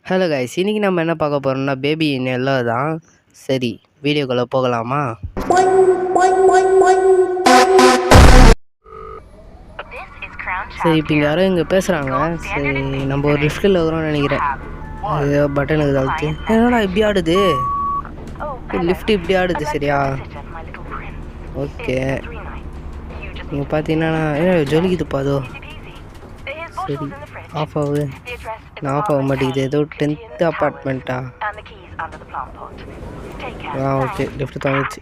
Hello guys, இன்றைக்கி நம்ம என்ன பார்க்க போகிறோம்னா பேபி இன் எல்லோ தான். சரி, வீடியோக்குள்ளே போகலாமா? சரி, இப்போ இங்கே யாரும் இங்கே பேசுகிறாங்க. சரி, நம்ம ஒரு லிஃப்ட்டில் இருக்கிறோம்னு நினைக்கிறேன். அது பட்டனுக்கு தாழ்த்து என்னடா இப்படி ஆடுது? லிஃப்ட் இப்படி ஆடுது. சரியா, ஓகே. நீங்கள் பார்த்தீங்கன்னா ஜொலிக்குதுப்பா அதோ. சரி, ஆஃப் ஆகுது. நான் ஆஃப் ஆக மாட்டேங்குது. ஏதோ 10th அப்பார்ட்மெண்ட்டா? Okay, lift தந்துச்சு.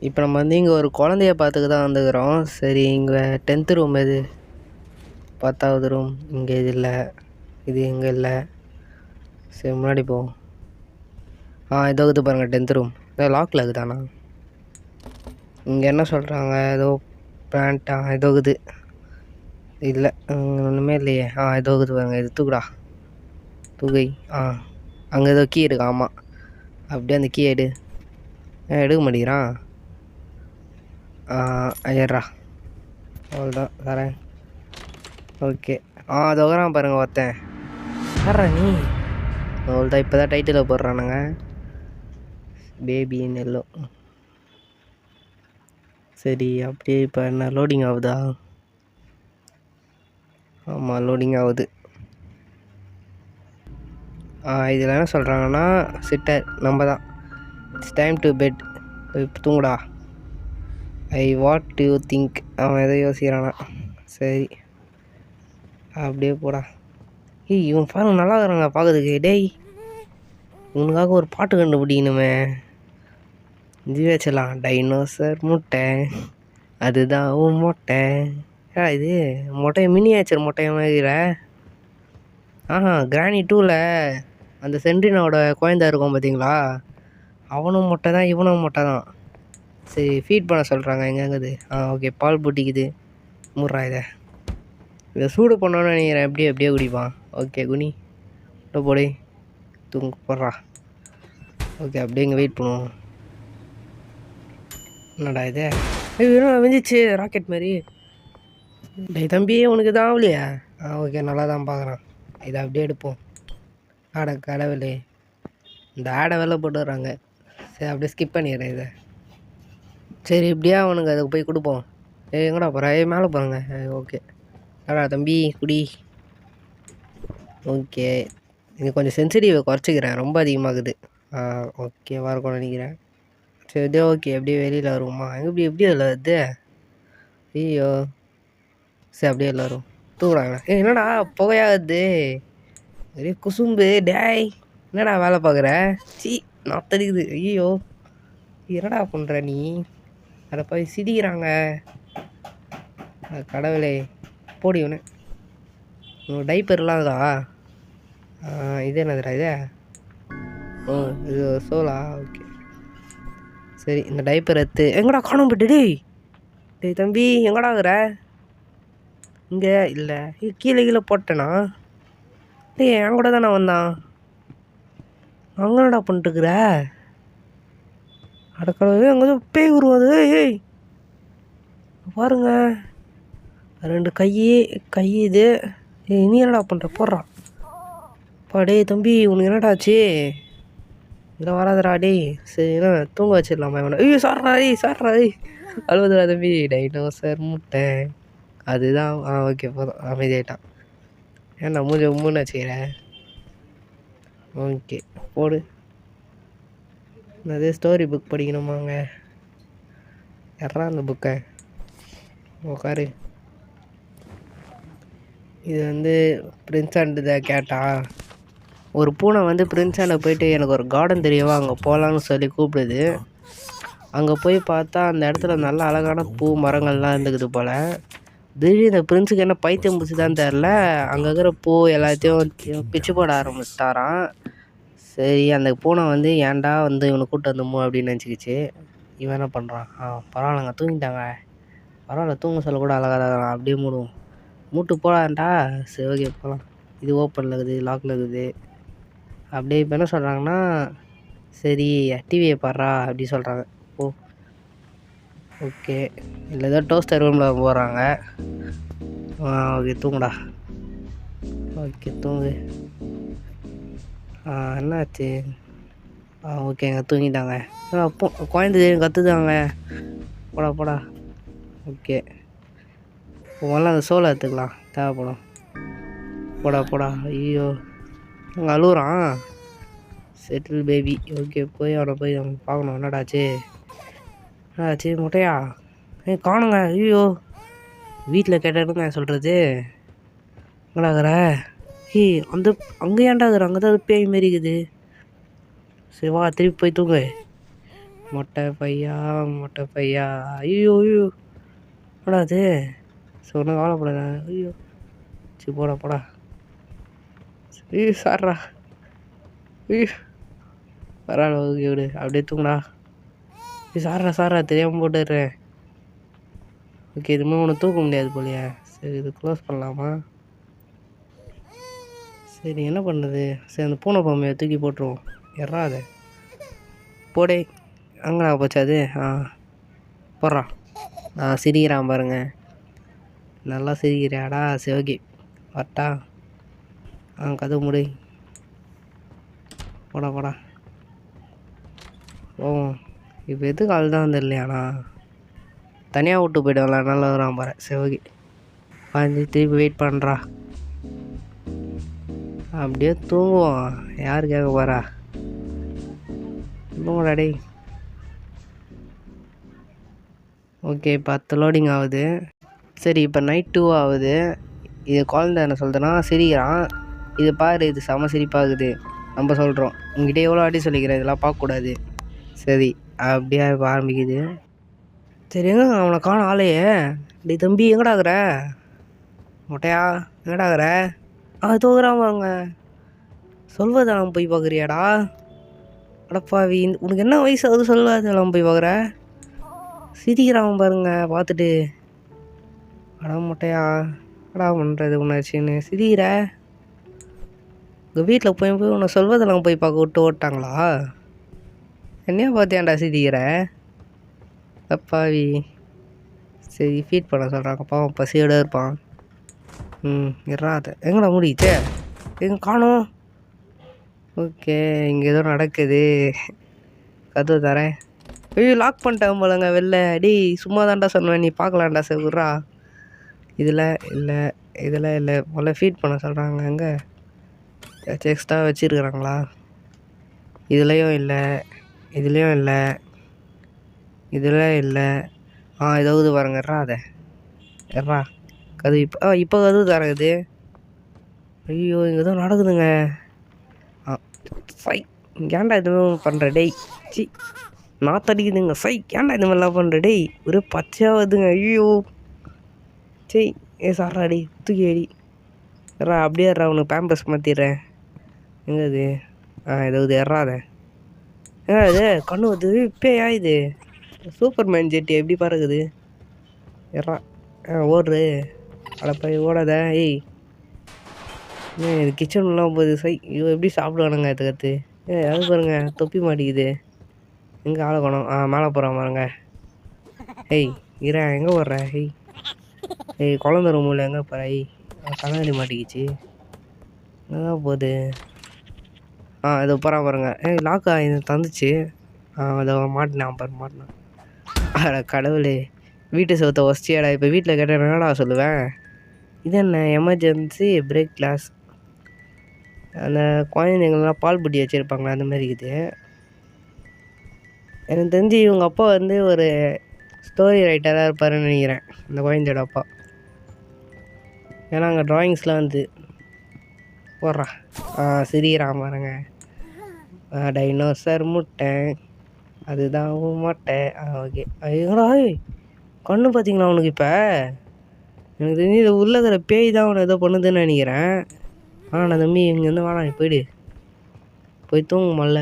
இப்போ நம்ம வந்து இங்கே ஒரு குழந்தைய பார்த்துக்க தான் வந்துக்கிறோம். சரி, இங்கே 10th ரூம் எது? 10வது ரூம் இங்கே இது இல்லை, இது இங்கே இல்லை. சரி, முன்னாடி போவோம். இதோ இது பாருங்கள் 10th ரூம். ஏதோ லாக்கில் இருக்குதாண்ணா? இங்கே என்ன சொல்கிறாங்க? ஏதோ பிளான்ட்டா ஏதோ இது இல்லை, ஒன்றுமே இல்லையே. ஏதோ இது பாருங்க, இது தூக்குடா தூக்கை. அங்கே ஏதோ கீ இருக்கு. ஆமாம், அப்படியே அந்த கீ எடுக்க மாட்டேங்கிறான். ஐயரா, அவ்வளோதான் தரேன். ஓகே, அது வரான் பாருங்கள் ஒருத்தன். யாரா நீ? அவ்வளோதான், இப்போ தான் டைட்டில் போடுறானுங்க, பேபி இன் எல்லோ. சரி, அப்படியே இப்போ என்ன லோடிங் ஆகுதா? ஆமாம், லோடிங் ஆகுது. இதில் என்ன சொல்கிறாங்கன்னா, சிட்டர் நம்ம தான். It's time to bed. இப்போ தூங்குடா. What do you think? அவன் எதோ யோசிக்கிறானா? சரி, அப்படியே போடா. இவன் பாருங்க, நல்லா இருக்கிறாங்க பார்க்கறதுக்கு. டேய், இவனுக்காக ஒரு பாட்டு கண்டுபிடிக்கணுமே. இது வச்சலாம். டைனோசர் முட்டை, அதுதான் உன் மொட்டை. இது மொட்டையை மினியேச்சர் மொட்டையை மாதிரிற. கிராணி 2ல் அந்த சென்ட்ரினோட குழந்தை இருக்கும் பார்த்தீங்களா? அவனும் மொட்டை தான், இவனும் மொட்டை தான். சரி, ஃபீட் பண்ண சொல்கிறாங்க. எங்கேங்குது? ஓகே, பால் பூட்டிக்குது. மூடுறா இதை சூடு பண்ணோன்னு நினைக்கிறேன். எப்படியே குடிப்பான். ஓகே, குனி போடி தூங்க போடுறா. ஓகே, அப்படியே இங்கே வெயிட் பண்ணுவோம். என்னடா இது? வெஞ்சிச்சு ராக்கெட் மாதிரி. டே தம்பி, உனக்கு தான் ஆகலையா? ஓகே, நல்லா தான் பார்க்குறான். இதை அப்படியே எடுப்போம். கடவுளே, இந்த ஆடை வெள்ளை போட்டு வர்றாங்க. சரி, அப்படியே ஸ்கிப் பண்ணிடுறேன் இதை. சரி, இப்படியா அவனுக்கு அதுக்கு போய் கொடுப்போம். எங்கடா போகிறேன்? மேலே போகிறாங்க. ஓகே, அடா தம்பி குடி. ஓகே, இது கொஞ்சம் சென்சிட்டிவை குறைச்சிக்கிறேன், ரொம்ப அதிகமாகுது. ஓகேவா இருக்கும்னு நினைக்கிறேன். சரி, இதே ஓகே. அப்படியே வெளியில் வருவோமா? எப்படி அதில் வருது? ஐயோ, சரி, அப்படியே எல்லோரும் தூங்குறாங்க. என்னடா புகையாகுது? ஒரே குசும்பு. டேய், என்னடா வேலை பார்க்குற? நான் தெரியுது. ஐயோ, என்னடா பண்ணுற நீ? அதை போய் சிரிக்கிறாங்க. கடவுளே, போடி ஒன்று. டைப்பர்லாம் இதா? இது என்னதுடா இது? இது சோலா. ஓகே, சரி, இந்த டைப்பர் எடுத்து எங்கடா காணும் போயிட்டு? டேய் தம்பி, எங்கடா இருக்கிற? இங்கே இல்லை, கீழே போட்டேனா? டேய், என் கூட தானே வந்தான். அங்கேடா பண்ணிட்டுருக்குற? அடக்கடவே, அங்கே பேய் உருவாது. ஏய் பாருங்க, 2 கை இது. நீ என்னடா பண்ணுற? போடுறான். டே தம்பி, உனக்கு என்னடா ஆச்சு? இதில் வராதடா. டேய், சரி, என்ன தூங்க வச்சிடலாமா இவனை? ஐயோ, சார்றா அழுவதுடா தம்பி. டைனோசர் முட்டை, அதுதான். ஓகே, போதும், அமைதியாயிட்டான். ஏன்னா மூணு வச்சுக்கிறேன். ஓகே, போடு. அதே ஸ்டோரி புக் படிக்கணுமாங்க? யாரா அந்த புக்கை? உட்காரு. இது வந்து பிரின்ஸ் அண்ட் த கேட்டா? ஒரு பூனை வந்து பிரின்ஸ் அண்டை போயிட்டு எனக்கு ஒரு கார்டன் தெரியவா, அங்கே போகலான்னு சொல்லி கூப்பிடுது. அங்கே போய் பார்த்தா அந்த இடத்துல நல்ல அழகான பூ மரங்கள்லாம் இருந்துக்குது போல். திடீர்னு இந்த பிரின்ஸுக்கு என்ன பைத்தியம் பிடிச்சிதான்னு தெரில, அங்கே இருக்கிற பூ எல்லாத்தையும் பிச்சு போட ஆரம்பிச்சிட்டாரான். சரி, அந்த பூனை வந்து ஏன்டா வந்து இவனை கூப்பிட்டு வந்தோமோ அப்படின்னு நினச்சிக்கிச்சு. இவன் என்ன பண்ணுறான்? பரவாயில்லங்க, தூங்கிட்டாங்க. பரவாயில்ல, தூங்க சொல்லக்கூட அழகாக தான். அப்படியே மூட்டு போகலான்டா. சரி, ஓகே, போகலாம். இது ஓப்பனில் இருக்குது, லாக்கில் இருக்குது. அப்படியே இப்போ என்ன சொல்கிறாங்கன்னா, சரி டிவியை பாடுறா அப்படி சொல்கிறாங்க. ஓகே, இல்லை ஏதோ டோஸ்டர் ரூமில் போகிறாங்க. ஓகே, தூங்குடா. ஓகே தூங்கு. என்னாச்சு? ஓகேங்க தூங்கிட்டாங்க. அப்போ குழந்தை கற்றுதாங்க. போடா போடா. ஓகே முதல்ல அந்த சோலை எடுத்துக்கலாம், தேவைப்படும். போடா போடா. ஐயோ அங்கே அழுகுறான். Settle baby. ஓகே போய் அவனை போய் அவன் பார்க்கணும். என்னடாச்சு? முட்டையா? காணுங்க. ஐயோ வீட்டில் கேட்டேன்னு நான் சொல்கிறது. எங்கடாகிற? அந்த அங்கே ஏன்டாகிற? அங்கே தான் பேய் மாரி இருக்குது. சரி வா திருப்பி போய் தூங்கு. மொட்டை பையா மொட்டை பையா. ஐயோ ஐயோ போடாது. சரி ஒன்றும் கவலைப்படாத. ஐயோ சரி போடா போடா. ஐயோ சார்ரா. ஐயோ பரவாயில்ல ஓகே விடு, அப்படியே தூங்குடா. சாரா தெரியாமல் போட்டுடுறேன். ஓகே இதுமே ஒன்று தூக்க முடியாது போலையா. சரி இது க்ளோஸ் பண்ணலாமா? சரி என்ன பண்ணுறது? சரி அந்த பூனை பொம்மையை தூக்கி போட்டுருவோம். எறாத போடே. அங்கடா போச்சு அது? போடுறான். சிரிக்கிறான் பாருங்க. நல்லா சிரிக்கிறியாடா? சரி ஓகே வரட்டா. கதவு முடி. போடா போடா. இப்போ எதுக்கு ஆள் தான் வந்துடலையாண்ணா? தனியாக விட்டு போய்டுவாங்களா? நல்லா வரான் பாரு. சரி ஓகே பாஞ்சு திருப்பி வெயிட் பண்ணுறா. அப்படியே தூங்குவோம். யார் கேட்க போகிறா? தூங்குடா டேய். ஓகே 10 லோடிங் ஆகுது. சரி இப்போ நைட் 2 ஆகுது. இது குழந்தை என்ன சொல்கிறேன்னா சிரிக்கிறான். இது பாரு, இது செம சிரிப்பாகுது. நம்ம சொல்கிறோம் உங்ககிட்ட எவ்வளோ வாட்டி சொல்லிக்கிறேன் இதெல்லாம் பார்க்கக்கூடாது. சரி அப்படியே இப்போ ஆரம்பிக்குது. சரி எங்க அவனை காண ஆளையே? டே தம்பி எங்கடாகிற? மொட்டையா எங்கடாகிற? தோக்குறான் பாருங்க. சொல்வதெல்லாம் போய் பார்க்குறியாடா? அடப்பாவி, உனக்கு என்ன வயசு ஆகுது? சொல்வதெல்லாம் போய் பார்க்குற? சிரிக்கிறான் பாருங்க பார்த்துட்டு. அடா மொட்டையா அடா பண்ணுறது உணர்ச்சின்னு சிரிக்கிற. உங்கள் வீட்டில் போய் உன்னை சொல்வதெல்லாம் போய் பார்க்க விட்டு ஓட்டாங்களா? என்னையா பார்த்தியாண்டா சிரிக்கிற? அப்பாவி. சரி ஃபீட் பண்ண சொல்கிறாங்க, பாவம் பசியோடு இருப்பான். இறாத எங்கடா முடிச்சே? எங்கே காணோம்? ஓகே இங்கே ஏதோ நடக்குது. கதவு தரேன். ஐயோ லாக் பண்ணிட்டேன் போலங்க வெளில. டேய் சும்மா தான்டா சொன்னேன், நீ பார்க்கலான்டா. சரி விட்றா. இதில் இல்லை முதல்ல ஃபீட் பண்ண சொல்கிறாங்க. அங்கே ஏதாச்சும் எக்ஸ்ட்ரா வச்சுருக்குறாங்களா? இதுலேயும் இல்லை, இதுலேயும் இல்லை, இதில் இல்லை. ஏதாவது பாருங்கறா. அதை எறா கதவு இப்போ கதவு தரகுது. ஐயோ இங்கே தான் நடக்குதுங்க. சை ஏன்டா இதுவும் பண்ணுற டேய்? சி நாத்தடிக்குதுங்க. சை ஏன்டா இது மாதிரிலாம் பண்ணுற டேய்? ஒரே பச்சையாகுதுங்க. ஐயோ சரி சாரா அடி தூக்கி அடி. எறா அப்படியே எறா, உனக்கு பேம்பஸ் மாற்றிடுறேன். எங்கே அது? ஏதாவது எறாத. இது கண்ணு வருது. இப்போயா இது சூப்பர்மேன் ஜெட்டி எப்படி பறக்குது? எறா ஓடுறு. அடப்பை ஓடாத. இது கிச்சன்லாம் போகுது. சை ஐயோ எப்படி சாப்பிடுவானுங்க கற்று? அது பாருங்க தொப்பி மாட்டிக்குது. எங்கே ஆளை காணோம்? மேலே போகிறான் பாருங்க. இரேன் எங்கே போடுற? குழந்த ரூமில் எங்கே போகிற? கண்ணாடி மாட்டிக்கிச்சு. என்னதான் போகுது? இதை போகிறான் பாருங்க. லாக்கா இது தந்துச்சு. அதை மாட்டினான் பாரு, மாட்டினான். கடவுளே வீட்டு சோத்தை ஒஸ்டியாடா. இப்போ வீட்டில் கேட்டால் என்னடா சொல்லுவேன்? இது என்ன எமர்ஜென்சி பிரேக் கிளாஸ்? அந்த குழந்தைங்கள்லாம் பால் புட்டி வச்சுருப்பாங்களா அந்த மாதிரி இருக்குது. எனக்கு தெரிஞ்சு இவங்க அப்பா வந்து ஒரு ஸ்டோரி ரைட்டராக இருப்பாருன்னு நினைக்கிறேன், அந்த குழந்தையோட அப்பா. ஏன்னா அங்கே ட்ராயிங்ஸ்லாம் வந்து போடுறா. சிரிக்கிறான் பாருங்க. டைனோசர் முட்டை அதுதான் மொட்டை. ஓகே ஐயோடா கண்ணு பார்த்தீங்களா அவனுக்கு? இப்போ எனக்கு தெரிஞ்சு இது உள்ள இருக்கிற பேய் தான் அவனை ஏதோ பண்ணுதுன்னு நினைக்கிறேன். நான் தம்பி இங்கேருந்து வாடா, நீ போயிடு, போய் தூங்கு மல்ல.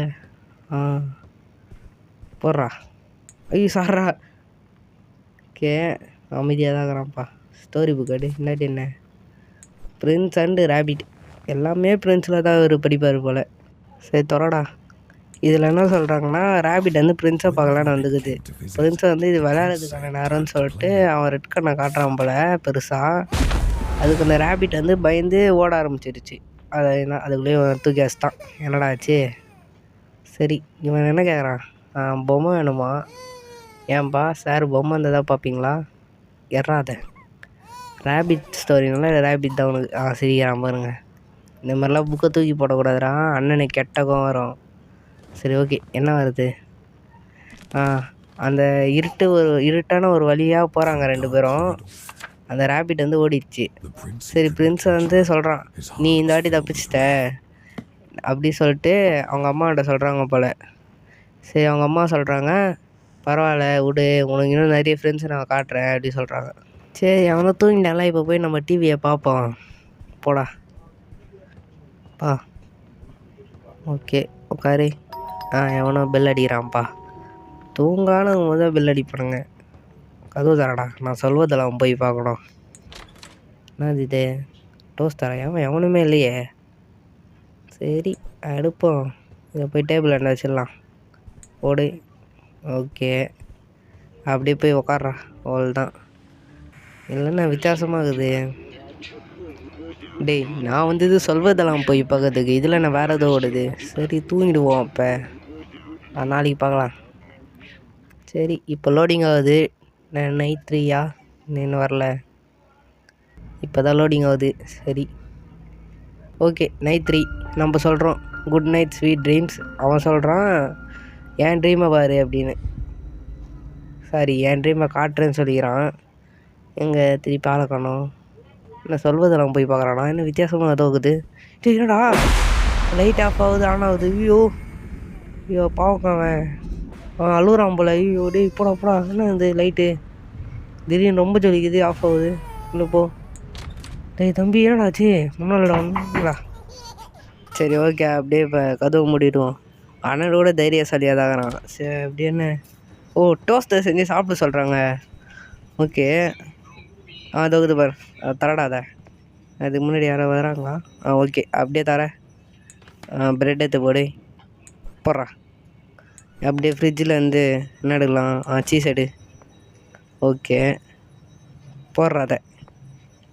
போடுறா. ஐயோ சாரா. ஓகே அமைதியாக தான் இருக்கிறான்ப்பா. ஸ்டோரி புக் அடி. இல்லாட்டி என்ன? பிரின்ஸ் அண்டு ரேபிட் எல்லாமே பிரின்ஸில் தான் ஒரு படிப்பார் போல். சரி தொடடா. இதில் என்ன சொல்கிறாங்கன்னா, ரேபிட் வந்து பிரின்ஸை பார்க்கலான்னு வந்துக்குது. பிரின்ஸை வந்து இது விளையாடுறதுக்கான நேரம்னு சொல்லிட்டு அவன் ரெட் கண்ணை காட்டுறான் போல் பெருசாக. அதுக்கு அந்த ரேபிட் வந்து பயந்து ஓட ஆரம்பிச்சிருச்சு. அதை அதுக்குள்ளேயே தூக்கி வச்சிட்டான். என்னடா ஆச்சு? சரி, இவன் என்ன கேட்குறான்? பொம்மை வேணுமா? ஏன்பா சார் பொம்மை இருந்ததா பார்ப்பீங்களா? எறாத ரேபிட் ஸ்டோரினால ரேபிட் தான் உனக்கு சிரிக்கிறான் பாருங்க. இந்த மாதிரிலாம் புக்கை தூக்கி போடக்கூடாதுடா, அண்ணனுக்கு கெட்டகம் வரும். சரி ஓகே, என்ன வருது? அந்த இருட்டான ஒரு வழியாக போகிறாங்க 2 பேரும். அந்த ரேபிட் வந்து ஓடிடுச்சு. சரி, பிரின்ஸ் வந்து சொல்கிறான், நீ இந்த வாட்டி தப்பிச்சிட்ட அப்படி சொல்லிட்டு அவங்க அம்மாகிட்ட சொல்கிறாங்க போல். சரி, அவங்க அம்மா சொல்கிறாங்க, பரவாயில்ல விடு, உனக்கு இன்னும் நிறைய ஃப்ரெண்ட்ஸை நான் காட்டுறேன் அப்படி சொல்கிறாங்க. சரி, அவனை தூங்கிட்டான்ல, இப்போ போய் நம்ம டிவியை பார்ப்போம். போடா பா. ஓகே உட்காரு. எவனோ பெல் அடிக்கிறான்ப்பா. தூங்கான முதல் பெல் அடிப்பானுங்க. கதவு தரடா, நான் சொல்வதெல்லாம் போய் பார்க்கணும். என்னது இது? டோஸ்ட் தரேன். எவனுமே இல்லையே. சரி எடுப்போம். இதை போய் டேபிள் என்ன வச்சிடலாம். ஓடு. ஓகே, அப்படியே போய் உக்காட்றா. அவள் தான் இல்லைன்னா வித்தியாசமாகுது. டேய், நான் வந்து இது சொல்வதெல்லாம் போய் பார்க்கறதுக்கு, இதில் என்ன வேறு ஏதோ ஓடுது. சரி தூங்கிடுவோம். அப்போ நாளைக்கு பார்க்கலாம். சரி, இப்போ லோடிங் ஆகுது. நைட் 3யா? இன்னும் வரல. இப்போ தான் லோடிங் ஆகுது. சரி ஓகே, நைட் 3 நம்ம சொல்கிறோம் குட் நைட் ஸ்வீட் ட்ரீம்ஸ். அவன் சொல்கிறான் என் ட்ரீமை பாரு அப்படின்னு. சாரி, என் ட்ரீமை காட்டுறேன்னு சொல்லிக்கிறான். எங்கே திருப்பி ஆளை காணோம். என்ன சொல்வதெல்லாம் போய் பார்க்குறானா? என்ன வித்தியாசமாக தோக்குது. சரி, என்னடா லைட் ஆஃப் ஆகுது, ஆன் ஆகுது. ஐயோ பாவம் அவன் அழுகுறான் போல. ஐயோ டேய் போடா. என்ன இந்த லைட்டு திடீர்னு ரொம்ப ஜொலிக்குது, ஆஃப் ஆகுது. இல்லை போ. டேய் தம்பி, என்னடாச்சு? முன்னாடிடா. சரி ஓகே, அப்படியே இப்போ கதவு மூடிடுவோம். அண்ணனோட தைரியசாலியாக தாங்கிறான். சரி அப்படி என்ன? டோஸ்ட்டை செஞ்சு சாப்பிட சொல்கிறாங்க. ஓகே, தோகுது பாரு. தரடாத. அதுக்கு முன்னாடி யாரோ வராங்களா? ஓகே, அப்படியே தரேன். ப்ரெட் எடுத்து போடுறா. அப்படியே ஃப்ரிட்ஜில் வந்து என்ன எடுக்கலாம்? சீஸ் எடு. ஓகே, போடுறாத.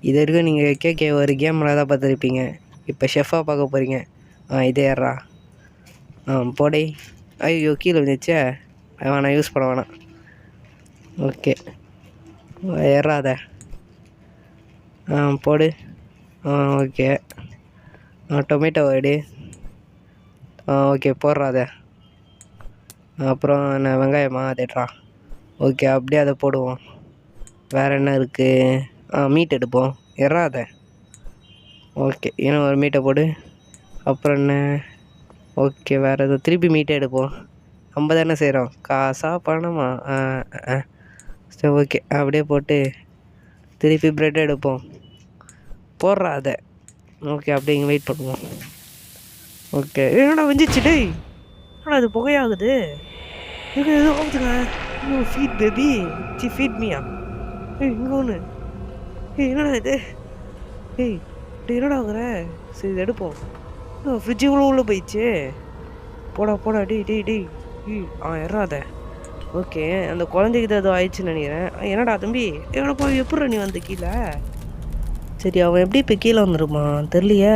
இது வரைக்கும் நீங்கள் கேட்க ஒரு கேமில் தான் பார்த்துருப்பீங்க. இப்போ ஷெஃபாக பார்க்க போகிறீங்க. இதே ஏறா. போடை. ஐயோ கீழே வந்துச்சே. வேணாம், யூஸ் பண்ண வேணாம். ஓகே, ஏறாத. போடு. ஓகே, டொமேட்டோ எடு. ஓகே, போடுறாத. அப்புறம் என்ன வெங்காயமா? அதேட்ரா. ஓகே, அப்படியே அதை போடுவோம். வேறு என்ன இருக்குது? மீட் எடுப்போம். எறாத. ஓகே, இன்னும் ஒரு மீட்டை போடு. அப்புறம் என்ன? ஓகே, வேறு எதுவும் திருப்பி மீட்டை எடுப்போம். நம்ம தானே செய்கிறோம். காசா பணமா? சரி ஓகே, அப்படியே போட்டு திருப்பி ப்ரெட் எடுப்போம். போடுறா அதை. ஓகே, அப்படியே இங்கே வெயிட் பண்ணுவோம். ஓகே, என்னடா வந்துச்சு? டேய், என்னடா அது புகையாகுது? எதோ ஆகுதுங்க. Feed baby. ஃபீட் மீயா? இங்கே ஒன்று. என்னடா இது? என்னடா ஆகுற? சரி இது எடுப்போம். ஃப்ரிட்ஜுக்குள்ளே உள்ளே போயிடுச்சு. போடா. டேய் எறாத. ஓகே, அந்த குழந்தைக்கு தான் ஏதோ ஆயிடுச்சுன்னு நினைக்கிறேன். என்னடா தம்பி, என்னப்பா எப்படி நீ வந்து கீழே? சரி, அவன் எப்படி இப்போ கீழே வந்துருப்பான் தெரியலையே.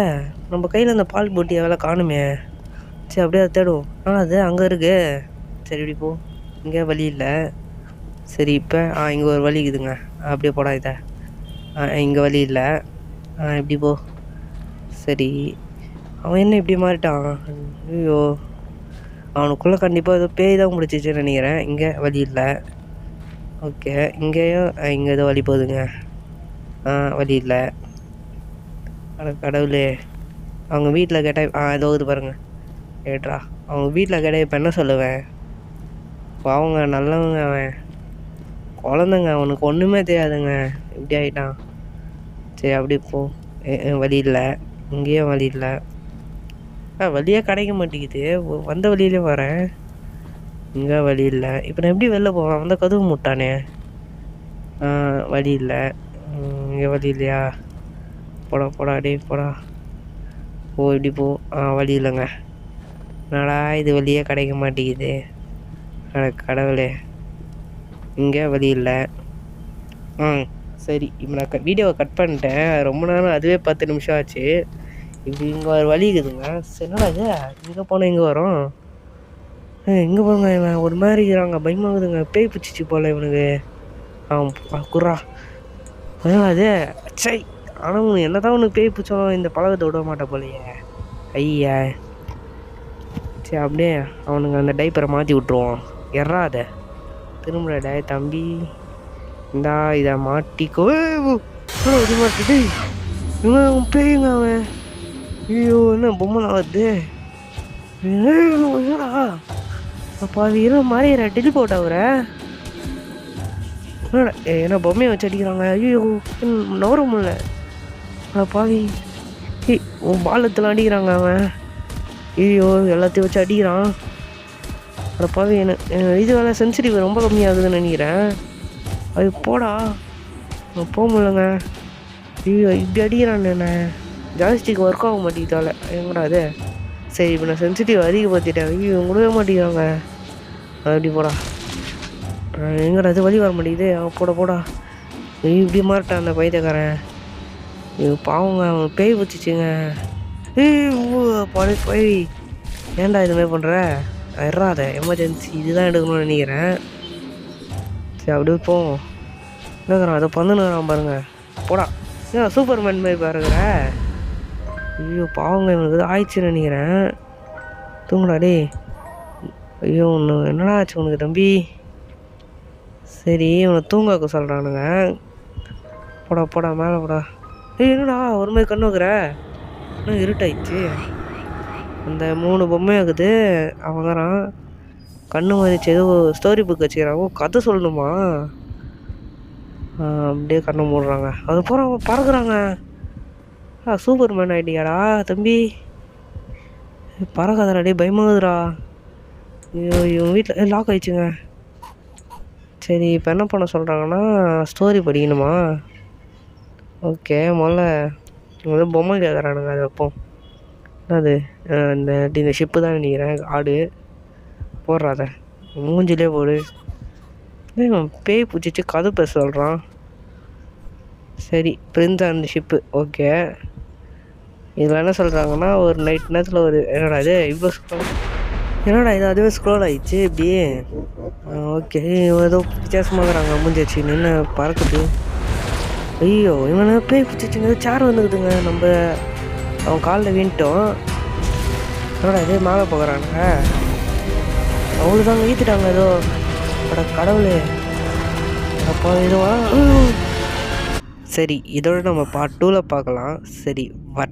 நம்ம கையில் அந்த பால் போட்டியை வேலை காணுமே. சரி, அப்படியே அதை தேடுவோம். அது அங்கே இருக்கு. சரி, இப்படி போ. இங்கே வழி இல்லை. சரி, இப்போ இங்கே ஒரு வழி இருக்குதுங்க. அப்படியே போடா இதை. இங்கே வழி இல்லை. இப்படி போ. சரி, அவன் என்ன இப்படி மாறிட்டான்? ஐயோ, அவனுக்குள்ளே கண்டிப்பாக ஏதோ பேய் தான் முடிச்சிச்சுன்னு நினைக்கிறேன். இங்கே வழி இல்லை. ஓகே, இங்கேயும் இங்கே ஏதோ வழி போகுதுங்க. வழி இல்லை. கடவுளே, அவங்க வீட்டில் கேட்டால் ஏதோ இது பாருங்க. கேட்றா. அவங்க வீட்டில் கேட்டால் இப்போ என்ன சொல்லுவேன்? அவங்க நல்லவங்க, அவன் குழந்தைங்க, அவனுக்கு ஒன்றுமே தெரியாதுங்க. இப்படி ஆகிட்டான். சரி, அப்படி போ. வழி இல்லை. இங்கேயும் வழி இல்லை. வழியாக கிடைக்க மாட்டேங்குது. வந்த வழியிலே வரேன். இங்கே வழி இல்லை. இப்போ நான் எப்படி வெளில போவேன்? வந்த கதவு முட்டானே. வழி இல்லை. இங்கே வழி இல்லையா? போடா டே போடா. இப்படி போ. வழி இல்லைங்க. என்னடா இது, வழியே கிடைக்க மாட்டேங்குது. கடவுளே, இங்கே வழி இல்லை. சரி இப்போ நான் வீடியோவை கட் பண்ணிட்டேன். ரொம்ப நேரம் அதுவே 10 நிமிஷம் ஆச்சு. இப்படி இங்கே ஒரு வழி இருக்குதுங்க. சரி என்னடா இது இங்கே போனால் இங்கே வரும். எங்கே போங்க இவன் ஒரு மாதிரி இருக்கிறாங்க, பயமாகுதுங்க. பேய் பிடிச்சிச்சு போல் இவனுக்கு. குர்ரா என்னடா அது சை. ஆனால் உனக்கு என்ன தான் உனக்கு பேய் பிடிச்சோம் இந்த பழக்கத்தை விட மாட்டேன் போலையே. ஐயா சரி அப்படியே அவனுங்க அந்த டைப்பரை மாற்றி விட்ருவோம். எறாத திரும்புறடா தம்பி. இந்தா இதை மாட்டிக்கோ. இது மாட்டிட்டு இவன் பேயுங்க அவன். ஐயோ என்ன பொம்மைலாம் வருது. என்னடா பாவி என்ன மாறிடுற டெலிபோர்ட் ஆகுற. என்னடா என்ன பொம்மையை வச்சு அடிக்கிறாங்க. ஐயோ நவர முடியல பாவி. உன் பாலத்தெல்லாம் அடிக்கிறாங்க அவன். ஐயோ எல்லாத்தையும் வச்சு அடிக்கிறான். பாவி என்ன இது வேலை சென்சிட்டிவ் ரொம்ப கம்மியாகுதுன்னு நினைக்கிறேன். அது போடா போக முடியலங்க. ஐயோ இப்படி அடிக்கிறான் என்ன. ஜாஸ்டிக் ஒர்க் ஆக மாட்டேங்குதால எங்கடா அது. சரி இப்போ நான் சென்சிட்டிவ் அதிகப்படுத்திட்டேன். ஐயோ கொடுக்க மாட்டேங்கிறாங்க. அப்படி போடா. எங்கடா அது வழி வர மாட்டேங்குது. போடா இப்படி மாறிட்டான் அந்த பைத்தியக்காரன். ஐயோ பாவங்க அவன் பேய் வச்சுச்சுங்க. போய் ஏன்டா இதுமாதிரி பண்ணுற. எறாத எமர்ஜென்சி இதுதான் எடுக்கணும்னு நினைக்கிறேன். சரி அப்படியே போவோம். என்னங்கிறான் அதை பண்ணுங்கிறான் பாருங்க. போடா ஏன் சூப்பர்மேன் மாதிரி பாருங்கிற. ஐயோ பாவங்க இவனுக்கு ஆயிடுச்சுன்னு நினைக்கிறேன். தூங்குடா டே. ஐயோ ஒன்று என்னடா ஆச்சு உனக்கு தம்பி. சரி இவனை தூங்க வைக்க சொல்கிறானுங்க. போடா மேலே போடா. என்னடா ஒரு மாதிரி கண்ணு வைக்கிற. இன்னும் இருட்டாயிடுச்சு. அந்த 3 பொம்மையாகுது. அவங்கிறான் கண்ணு மாதிரிச்சு ஏதோ ஸ்டோரி புக் வச்சுக்கிறான். கதை சொல்லணுமா. அப்படியே கண்ணை மூடுறாங்க. அது போகிறாங்க பறக்குறாங்க. சூப்பர்மேன் ஐடியாடா தம்பி. பறக்காதடா டே பயமாகுதுடா. ஐயோ இவன் வீட்டில் லாக் ஆயிடுச்சுங்க. சரி இப்போ என்ன பண்ண சொல்கிறாங்கன்னா ஸ்டோரி படிக்கணுமா. ஓகே முதல்ல பொம்மை கேட்குறானுங்க. அது வைப்போம். அது இந்த ஷிப்பு தான் நினைக்கிறேன். ஆடு போடுறாத மூஞ்சிலே போடு. பேய் பிடிச்சிச்சு கதை பேச சொல்கிறான். சரி பிரின்ஸ் அந்த ஷிப்பு ஓகே. இதில் என்ன சொல்கிறாங்கன்னா ஒரு நைட் நேரத்தில் ஒரு என்னடா இது இவ்வளோ என்னடா இது அதுவே ஸ்க்ரோல் ஆகிடுச்சு இப்படியே. ஓகே ஏதோ வித்தியாசமாகறாங்க மூஞ்சி வச்சு நின்று பறக்குது. ஐயோ இவனை பேய் பிடிச்சிச்சுங்க. சேர் வந்துக்குதுங்க. நம்ம அவன் காலில் வீணிட்டோம். என்னடா இதே மேலே போகிறானுங்க. அவ்வளோதாங்க ஈத்துட்டாங்க ஏதோ. கடவுளே அப்போ இதுவா. சரி இதோட நம்ம பார்ட் 2ல் பார்க்கலாம். சரி வர